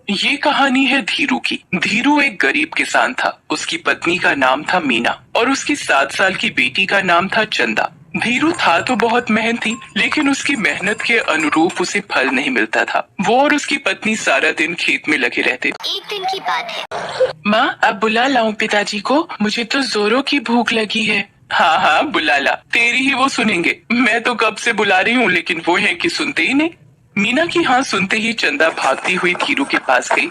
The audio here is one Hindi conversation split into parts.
ये कहानी है धीरू की। धीरू एक गरीब किसान था। उसकी पत्नी का नाम था मीना और उसकी 7 साल की बेटी का नाम था चंदा। धीरू था तो बहुत मेहनती, लेकिन उसकी मेहनत के अनुरूप उसे फल नहीं मिलता था। वो और उसकी पत्नी सारा दिन खेत में लगे रहते। एक दिन की बात है। माँ, अब बुला लाऊं पिताजी को? मुझे तो जोरों की भूख लगी है। हाँ हाँ, बुला ला, तेरी ही वो सुनेंगे। मैं तो कब से बुला रही हूँ, लेकिन वो है कि सुनते ही नहीं। मीना की हाँ सुनते ही चंदा भागती हुई धीरू के पास गई।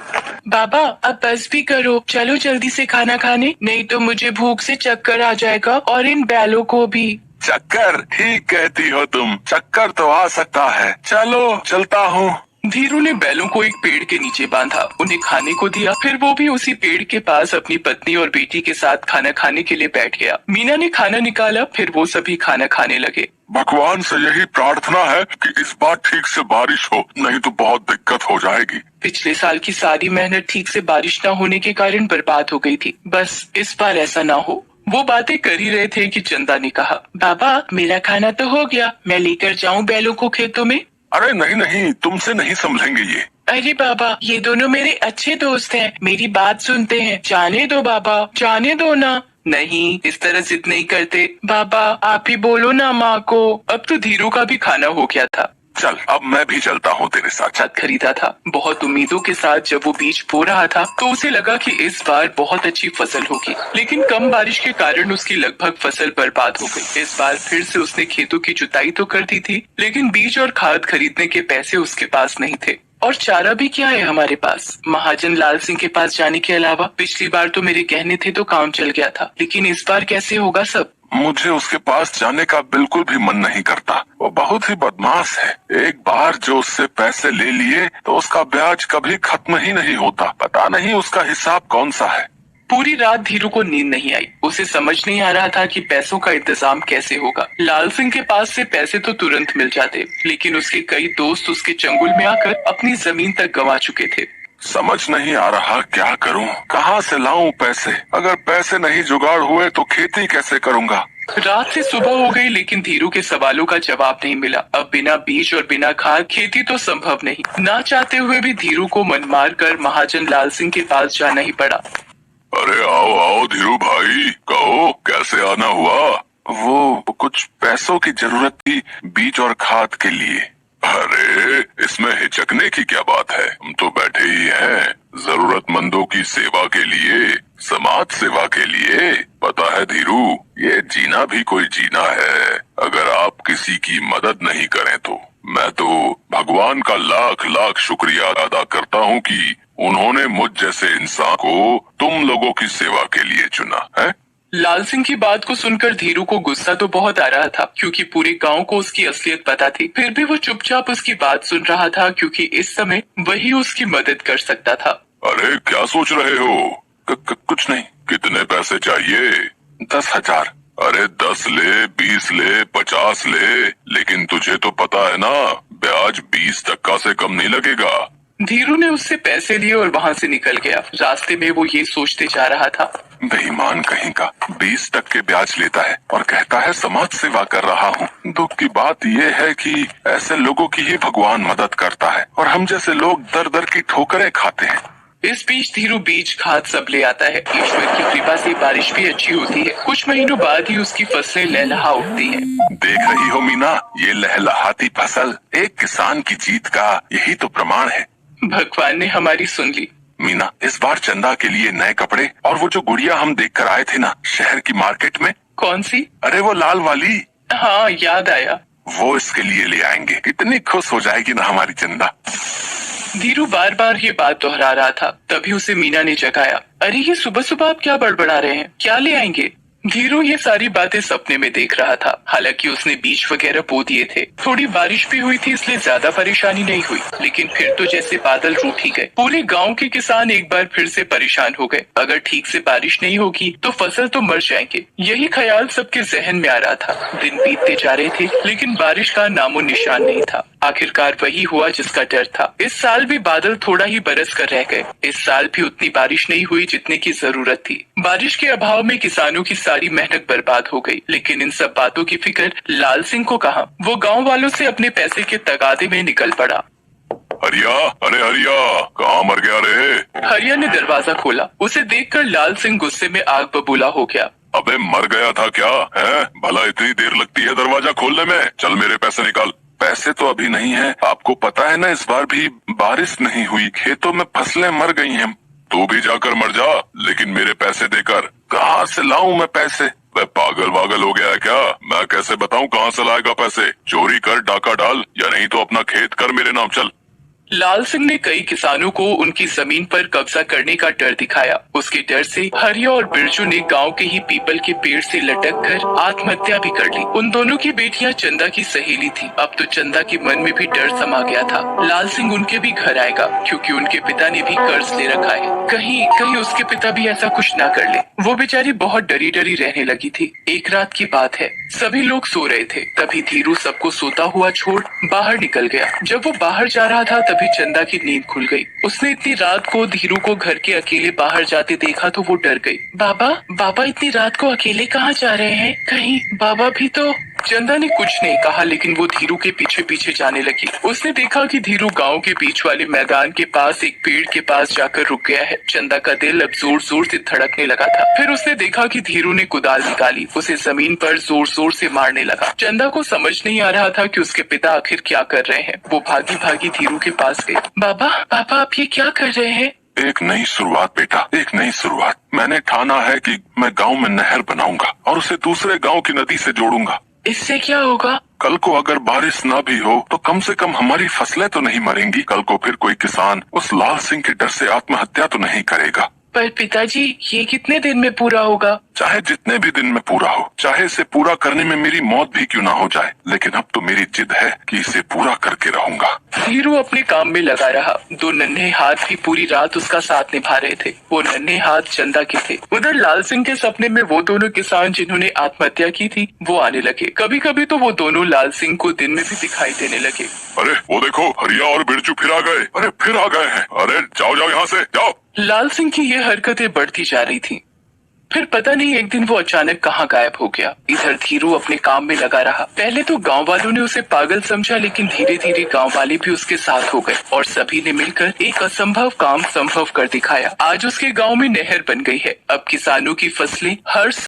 बाबा, अब बस भी करो, चलो जल्दी से खाना खाने, नहीं तो मुझे भूख से चक्कर आ जाएगा और इन बैलों को भी। चक्कर? ठीक कहती हो तुम, चक्कर तो आ सकता है। चलो चलता हूँ। धीरू ने बैलों को एक पेड़ के नीचे बांधा, उन्हें खाने को दिया, फिर वो भी उसी पेड़ के पास अपनी पत्नी और बेटी के साथ खाना खाने के लिए बैठ गया। मीना ने खाना निकाला, फिर वो सभी खाना खाने लगे। भगवान से यही प्रार्थना है कि इस बार ठीक से बारिश हो, नहीं तो बहुत दिक्कत हो जाएगी। पिछले साल की सारी मेहनत ठीक से बारिश न होने के कारण बर्बाद हो गई थी। बस इस बार ऐसा ना हो। वो बातें कर ही रहे थे कि चंदा ने कहा, बाबा मेरा खाना तो हो गया, मैं लेकर जाऊं बैलों को खेतों में? अरे नहीं नहीं, तुमसे नहीं संभलेंगे ये। अरे बाबा, ये दोनों मेरे अच्छे दोस्त हैं, मेरी बात सुनते हैं, जाने दो बाबा, जाने दो ना। नहीं, इस तरह जिद नहीं करते। बाबा आप ही बोलो ना माँ को। अब तो धीरू का भी खाना हो गया था। चल अब मैं भी चलता हूँ तेरे साथ। छत खरीदा था। बहुत उम्मीदों के साथ जब वो बीज बो रहा था तो उसे लगा कि इस बार बहुत अच्छी फसल होगी, लेकिन कम बारिश के कारण उसकी लगभग फसल बर्बाद हो गई। इस बार फिर से उसने खेतों की जुताई तो कर दी थी, लेकिन बीज और खाद खरीदने के पैसे उसके पास नहीं थे। और चारा भी क्या है हमारे पास? महाजन लाल सिंह के पास जाने के अलावा पिछली बार तो मेरे कहने थे तो काम चल गया था, लेकिन इस बार कैसे होगा सब? मुझे उसके पास जाने का बिल्कुल भी मन नहीं करता। वो बहुत ही बदमाश है। एक बार जो उससे पैसे ले लिए तो उसका ब्याज कभी खत्म ही नहीं होता। पता नहीं उसका हिसाब कौन सा है। पूरी रात धीरू को नींद नहीं आई। उसे समझ नहीं आ रहा था कि पैसों का इंतजाम कैसे होगा। लाल सिंह के पास से पैसे तो तुरंत मिल जाते, लेकिन उसके कई दोस्त उसके चंगुल में आकर अपनी जमीन तक गंवा चुके थे। समझ नहीं आ रहा क्या करूं, कहां से लाऊं पैसे। अगर पैसे नहीं जुगाड़ हुए तो खेती कैसे करूंगा। रात से सुबह हो गई, लेकिन धीरू के सवालों का जवाब नहीं मिला। अब बिना बीज और बिना खाद खेती तो संभव नहीं। ना चाहते हुए भी धीरू को मन मार कर महाजन लाल सिंह के पास जाना ही पड़ा। अरे आओ आओ धीरू भाई, कहो कैसे आना हुआ। वो कुछ पैसों की जरूरत थी, बीज और खाद के लिए। अरे इसमें हिचकने की क्या बात है, हम तो बैठे ही हैं जरूरतमंदों की सेवा के लिए, समाज सेवा के लिए। पता है धीरू, ये जीना भी कोई जीना है। अगर आप किसी की मदद नहीं करें तो मैं तो भगवान का लाख लाख शुक्रिया अदा करता हूँ कि उन्होंने मुझ जैसे इंसान को तुम लोगों की सेवा के लिए चुना है। लाल सिंह की बात को सुनकर धीरू को गुस्सा तो बहुत आ रहा था, क्योंकि पूरे गांव को उसकी असलियत पता थी। फिर भी वो चुपचाप उसकी बात सुन रहा था, क्योंकि इस समय वही उसकी मदद कर सकता था। अरे क्या सोच रहे हो? कुछ नहीं। कितने पैसे चाहिए? 10,000। अरे 10 ले, 20 ले, 50 ले, लेकिन तुझे तो पता है ना, ब्याज 20% से कम नहीं लगेगा। धीरू ने उससे पैसे लिए और वहाँ से निकल गया। रास्ते में वो ये सोचते जा रहा था, बेईमान कहीं का, 20% ब्याज लेता है और कहता है समाज सेवा कर रहा हूँ। दुख की बात ये है कि ऐसे लोगों की ही भगवान मदद करता है और हम जैसे लोग दर दर की ठोकरें खाते हैं। इस बीच धीरू बीज खाद सब ले आता है। ईश्वर की कृपा से बारिश भी अच्छी होती है। कुछ महीनों बाद ही उसकी फसलें लहलहा उठती हैं। देख रही हो मीना, ये लहलहाती फसल एक किसान की जीत का यही तो प्रमाण है। भगवान ने हमारी सुन ली। मीना, इस बार चंदा के लिए नए कपड़े और वो जो गुड़िया हम देख कर आए थे ना शहर की मार्केट में। कौन सी? अरे वो लाल वाली। हाँ याद आया। वो इसके लिए ले आएंगे। कितनी खुश हो जाएगी ना हमारी चंदा। धीरू बार बार ये बात दोहरा रहा था। तभी उसे मीना ने जगाया। अरे ये सुबह सुबह आप क्या बड़बड़ा रहे हैं? क्या ले आएंगे? धीरू ये सारी बातें सपने में देख रहा था। हालांकि उसने बीज वगैरह बो दिए थे। थोड़ी बारिश भी हुई थी, इसलिए ज्यादा परेशानी नहीं हुई, लेकिन फिर तो जैसे बादल रूठ ही गए। पूरे गांव के किसान एक बार फिर से परेशान हो गए। अगर ठीक से बारिश नहीं होगी तो फसल तो मर जाएंगे। यही ख्याल सबके जहन में आ रहा था। दिन बीतते जा रहे थे, लेकिन बारिश का नामो निशान नहीं था। आखिरकार वही हुआ जिसका डर था। इस साल भी बादल थोड़ा ही बरस कर रह गए। इस साल भी उतनी बारिश नहीं हुई जितने की जरूरत थी। बारिश के अभाव में किसानों की सारी मेहनत बर्बाद हो गई। लेकिन इन सब बातों की फिक्र लाल सिंह को कहा। वो गांव वालों से अपने पैसे के तगादे में निकल पड़ा। हरिया, अरे हरिया, कहाँ कहाँ मर गया रे? हरिया ने दरवाजा खोला। उसे देखकर लाल सिंह गुस्से में आग बबूला हो गया। अबे मर गया था क्या है? भला इतनी देर लगती है दरवाजा खोलने में? चल मेरे पैसे निकाल। पैसे तो अभी नहीं है, आपको पता है ना इस बार भी बारिश नहीं हुई, खेतों में फसलें मर गई हैं। तू भी जाकर मर जा, लेकिन मेरे पैसे देकर। कहाँ से लाऊं मैं पैसे? मैं पागल वागल हो गया है क्या? मैं कैसे बताऊं कहाँ से लाएगा पैसे? चोरी कर, डाका डाल, या नहीं तो अपना खेत कर मेरे नाम। चल। लाल सिंह ने कई किसानों को उनकी जमीन पर कब्जा करने का डर दिखाया। उसके डर से हरिया और बिरजू ने गांव के ही पीपल के पेड़ से लटक कर आत्महत्या भी कर ली। उन दोनों की बेटियां चंदा की सहेली थी। अब तो चंदा के मन में भी डर समा गया था, लाल सिंह उनके भी घर आएगा, क्योंकि उनके पिता ने भी कर्ज ले रखा है। कहीं कहीं उसके पिता भी ऐसा कुछ ना कर ले। वो बेचारी बहुत डरी डरी रहने लगी थी। एक रात की बात है, सभी लोग सो रहे थे, तभी धीरू सबको सोता हुआ छोड़ बाहर निकल गया। जब वो बाहर जा रहा था तभी चंदा की नींद खुल गई। उसने इतनी रात को धीरू को घर के अकेले बाहर जाते देखा तो वो डर गई। बाबा इतनी रात को अकेले कहाँ जा रहे हैं? कहीं बाबा भी तो। चंदा ने कुछ नहीं कहा, लेकिन वो धीरू के पीछे पीछे जाने लगी। उसने देखा कि धीरू गांव के बीच वाले मैदान के पास एक पेड़ के पास जाकर रुक गया है। चंदा का दिल अब जोर जोर से धड़कने लगा था। फिर उसने देखा कि धीरू ने कुदाल निकाली, उसे जमीन पर जोर जोर से मारने लगा। चंदा को समझ नहीं आ रहा था कि उसके पिता आखिर क्या कर रहे हैं। वो भागी भागी धीरू के पास गई। पापा आप ये क्या कर रहे हैं? एक नई शुरुआत बेटा, एक नई शुरुआत। मैंने ठाना है कि मैं गांव में नहर बनाऊंगा और उसे दूसरे गांव की नदी से जोड़ूंगा। इससे क्या होगा? कल को अगर बारिश ना भी हो तो कम से कम हमारी फसलें तो नहीं मरेंगी। कल को फिर कोई किसान उस लाल सिंह के डर से आत्महत्या तो नहीं करेगा। पर पिताजी, ये कितने दिन में पूरा होगा? चाहे जितने भी दिन में पूरा हो, चाहे इसे पूरा करने में मेरी मौत भी क्यों ना हो जाए, लेकिन अब तो मेरी जिद है कि इसे पूरा करके रहूंगा। धीरू अपने काम में लगा रहा। दो नन्हे हाथ भी पूरी रात उसका साथ निभा रहे थे। वो नन्हे हाथ चंदा के थे। उधर लाल सिंह के सपने में वो दोनों किसान जिन्होंने आत्महत्या की थी वो आने लगे। कभी कभी तो वो दोनों लाल सिंह को दिन में भी दिखाई देने लगे। अरे वो देखो, हरिया और बिरजू फिर आ गए। अरे फिर आ गए हैं। अरे जाओ जाओ यहाँ से जाओ। लाल सिंह की ये हरकतें बढ़ती जा रही थी। फिर पता नहीं एक दिन वो अचानक कहाँ गायब हो गया। इधर धीरू अपने काम में लगा रहा। पहले तो गांव वालों ने उसे पागल समझा, लेकिन धीरे धीरे गांव वाले भी उसके साथ हो गए और सभी ने मिलकर एक असंभव काम संभव कर दिखाया। आज उसके गांव में नहर बन गई है। अब किसानों की फसलें हर